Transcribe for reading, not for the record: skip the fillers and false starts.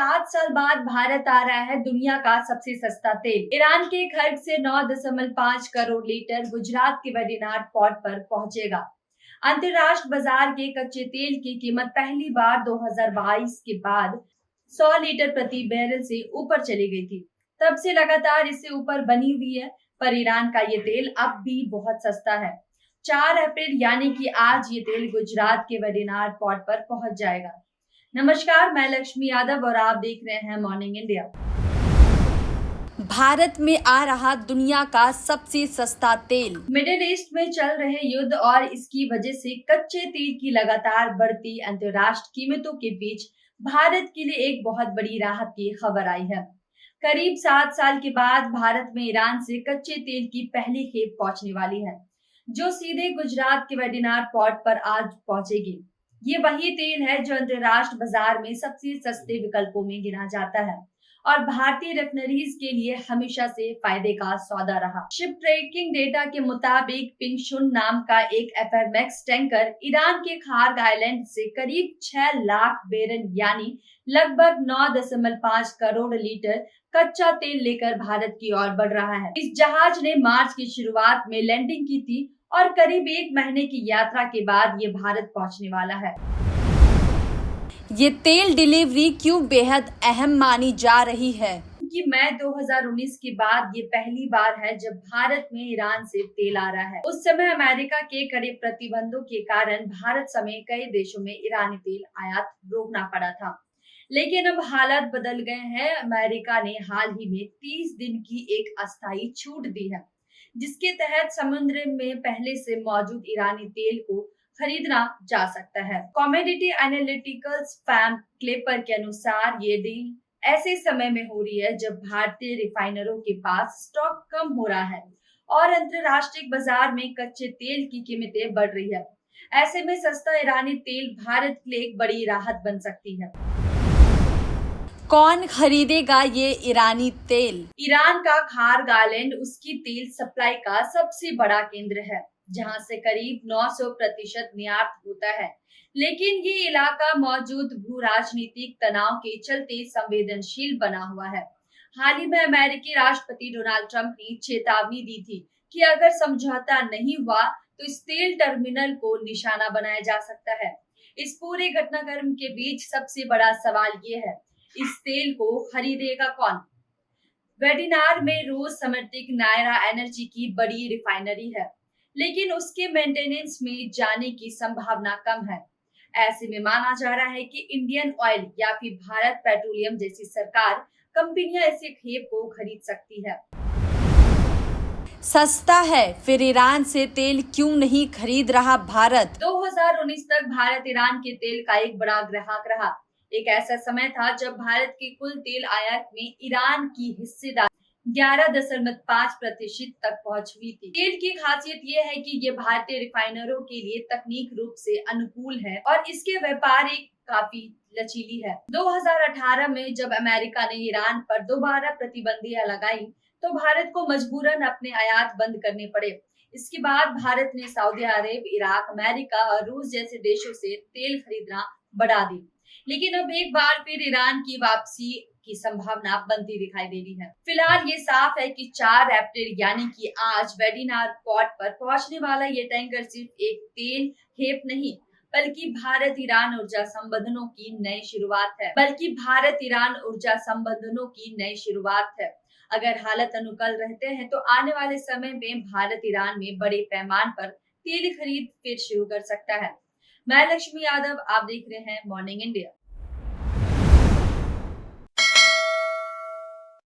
7 साल बाद भारत आ रहा है दुनिया का सबसे सस्ता तेल। ईरान के खर्च से 9.5 करोड़ लीटर गुजरात के वेडिनार पोर्ट पर पहुंचेगा। अंतर्राष्ट्रीय बाजार के कच्चे तेल की कीमत पहली बार 2022 के बाद 100 लीटर प्रति बैरल से ऊपर चली गई थी। तब से लगातार इससे ऊपर बनी हुई है, पर ईरान का ये तेल अब भी बहुत सस्ता है। 4 अप्रैल यानी कि आज ये तेल गुजरात के वेडिनार पोर्ट पर पहुंच जाएगा। नमस्कार, मैं लक्ष्मी यादव और आप देख रहे हैं मॉर्निंग इंडिया। भारत में आ रहा दुनिया का सबसे सस्ता तेल। मिडिल ईस्ट में चल रहे युद्ध और इसकी वजह से कच्चे तेल की लगातार बढ़ती अंतर्राष्ट्रीय कीमतों के बीच भारत के लिए एक बहुत बड़ी राहत की खबर आई है। करीब 7 साल के बाद भारत में ईरान से कच्चे तेल की पहली खेप पहुंचने वाली है, जो सीधे गुजरात के वेडिनार पोर्ट पर आज पहुंचेगी। ये वही तेल है जो अंतर्राष्ट्रीय बाजार में सबसे सस्ते विकल्पों में गिना जाता है और भारतीय रिफाइनरीज के लिए हमेशा से फायदे का सौदा रहा। शिप ट्रैकिंग डेटा के मुताबिक पिंगशुन नाम का एक एफएमएक्स टैंकर ईरान के खार्ग आइलैंड से करीब 6 लाख बैरल यानी लगभग 9.5 करोड़ लीटर कच्चा तेल लेकर भारत की ओर बढ़ रहा है। इस जहाज ने मार्च की शुरुआत में लैंडिंग की थी और करीब 1 महीने की यात्रा के बाद ये भारत पहुंचने वाला है। ये तेल डिलीवरी क्यों बेहद अहम मानी जा रही है? क्योंकि मई 2019 के बाद ये पहली बार है जब भारत में ईरान से तेल आ रहा है। उस समय अमेरिका के कड़े प्रतिबंधों के कारण भारत समेत कई देशों में ईरानी तेल आयात रोकना पड़ा था, लेकिन अब हालात बदल गए हैं। अमेरिका ने हाल ही में 30 दिन की एक अस्थायी छूट दी है, जिसके तहत समुद्र में पहले से मौजूद ईरानी तेल को खरीदना जा सकता है। कमोडिटी एनालिटिकल्स फर्म क्लेपर के अनुसार ये डील ऐसे समय में हो रही है जब भारतीय रिफाइनरों के पास स्टॉक कम हो रहा है और अंतर्राष्ट्रीय बाजार में कच्चे तेल की कीमतें बढ़ रही है। ऐसे में सस्ता ईरानी तेल भारत के लिए एक बड़ी राहत बन सकती है। कौन खरीदेगा ये ईरानी तेल? ईरान का खार्ग आइलैंड उसकी तेल सप्लाई का सबसे बड़ा केंद्र है, जहां से करीब 900% निर्यात होता है, लेकिन ये इलाका मौजूद भू राजनीतिक तनाव के चलते संवेदनशील बना हुआ है। हाल ही में अमेरिकी राष्ट्रपति डोनाल्ड ट्रंप ने चेतावनी दी थी कि अगर समझौता नहीं हुआ तो इस तेल टर्मिनल को निशाना बनाया जा सकता है। इस पूरे घटनाक्रम के बीच सबसे बड़ा सवाल ये है, इस तेल को खरीदेगा कौन? वेडिनार में रूस समर्थित नायरा एनर्जी की बड़ी रिफाइनरी है, लेकिन उसके मेंटेनेंस में जाने की संभावना कम है। ऐसे में माना जा रहा है कि इंडियन ऑयल या फिर भारत पेट्रोलियम जैसी सरकार कंपनियां इसे खेप को खरीद सकती है। सस्ता है, फिर ईरान से तेल क्यों नहीं खरीद रहा भारत? 2019 तक भारत ईरान के तेल का एक बड़ा ग्राहक रहा। एक ऐसा समय था जब भारत के कुल तेल आयात में ईरान की हिस्सेदारी 11.5% तक पहुंच हुई थी। तेल की खासियत यह है कि ये भारतीय रिफाइनरों के लिए तकनीक रूप से अनुकूल है और इसके व्यापार काफी लचीली है। 2018 में जब अमेरिका ने ईरान पर दोबारा प्रतिबंधियां लगाई तो भारत को मजबूरन अपने आयात बंद करने पड़े। इसके बाद भारत ने सऊदी अरब, इराक, अमेरिका और रूस जैसे देशों से तेल खरीदना बढ़ा दी, लेकिन अब एक बार फिर ईरान की वापसी की संभावना बनती दिखाई दे रही है। फिलहाल ये साफ है कि 4 अप्रैल यानी कि आज वेडिनार पोर्ट पर पहुंचने वाला ये टैंकर सिर्फ एक तेल खेप नहीं, बल्कि भारत ईरान ऊर्जा संबंधों की नई शुरुआत है। अगर हालात अनुकूल रहते हैं तो आने वाले समय में भारत ईरान में बड़े पैमाने पर तेल खरीद फिर शुरू कर सकता है। मैं लक्ष्मी यादव, आप देख रहे हैं मॉर्निंग इंडिया।